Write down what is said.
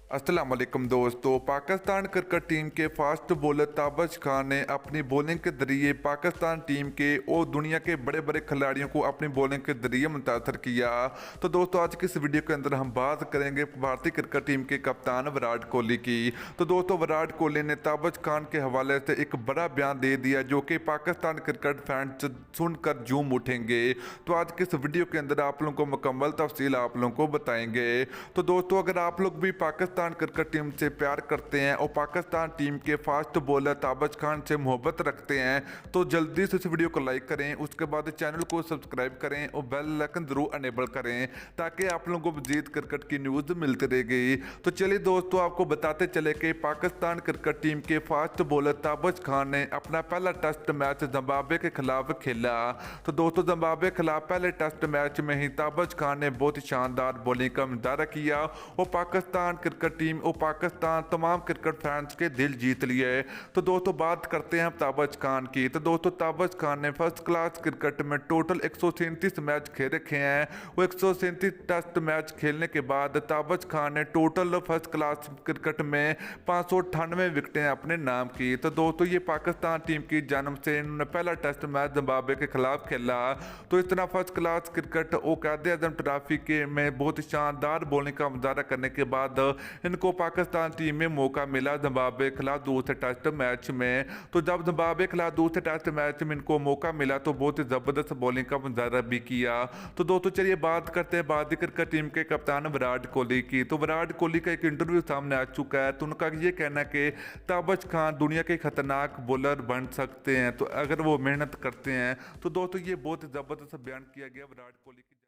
अस्सलाम वालेकुम दोस्तों। पाकिस्तान क्रिकेट टीम के फास्ट बॉलर ताबश खान ने अपनी बॉलिंग के जरिए पाकिस्तान टीम के और दुनिया के बड़े बड़े खिलाड़ियों को अपनी बॉलिंग के जरिए मुतासर किया। तो दोस्तों आज की इस वीडियो के अंदर हम बात करेंगे भारतीय क्रिकेट टीम के कप्तान विराट कोहली की। तो दोस्तों विराट कोहली ने ताबश खान के हवाले से एक बड़ा बयान दे दिया जो कि पाकिस्तान क्रिकेट फैंस सुनकर झूम उठेंगे। तो आज की इस वीडियो के अंदर आप लोगों को मुकम्मल तफसील आप लोगों को बताएंगे। तो दोस्तों अगर आप लोग भी पाकिस्तान क्रिकेट टीम से प्यार करते हैं और पाकिस्तान टीम के फास्ट बॉलर ताबश खान से मोहब्बत रखते हैं तो जल्दी से इस वीडियो को लाइक करें, उसके बाद चैनल को सब्सक्राइब करें और बेल आइकन जरूर अनेबल करें ताकि आप लोगों को मजीद क्रिकेट की न्यूज़ मिलती रहेगी। तो चलिए दोस्तों आपको बताते चले कि पाकिस्तान क्रिकेट टीम के फास्ट बॉलर ताबश खान ने अपना पहला टेस्ट मैच जिम्बाब्वे के खिलाफ खेला। तो दोस्तों जिम्बाब्वे के खिलाफ पहले टेस्ट मैच में ही ताबश खान ने बहुत ही शानदार बॉलिंग का मुजाहरा किया और पाकिस्तान क्रिकेट टीम और पाकिस्तान तमाम क्रिकेट फैंस के दिल जीत लिए। तो दोस्तों बात करते हैं ताबश खान की। तो दोस्तों ताबश खान ने फर्स्ट क्लास क्रिकेट में टोटल 137 मैच खेल रखे हैं। वो 137 टेस्ट मैच खेलने के बाद ताबश खान ने टोटल फर्स्ट क्लास क्रिकेट में 598 विकेटें अपने नाम की। तो दोस्तों ये पाकिस्तान टीम की जन्म से इन्होंने पहला टेस्ट मैच जिम्बाब्वे के खिलाफ खेला। तो इस तरह फर्स्ट क्लास क्रिकेट और कायदे-ए-आज़म ट्रॉफी के में बहुत ही शानदार बॉलिंग का मुजाहरा करने के बाद इनको पाकिस्तान टीम में मौका मिला जिम्बाब्वे के खिलाफ दूसरे टेस्ट मैच में। तो जब जिम्बाब्वे के खिलाफ दूसरे टेस्ट मैच में इनको मौका मिला तो बहुत ही ज़बरदस्त बॉलिंग का मुजाहरा भी किया। तो दोस्तों चलिए बात करते हैं भारतीय क्रिकेट टीम के कप्तान विराट कोहली की। तो विराट कोहली का एक इंटरव्यू सामने आ चुका है। तो उनका ये कहना है कि ताबश खान दुनिया के खतरनाक बॉलर बन सकते हैं तो अगर वो मेहनत करते हैं। तो दोस्तों ये बहुत ही ज़बरदस्त बयान किया गया विराट कोहली की।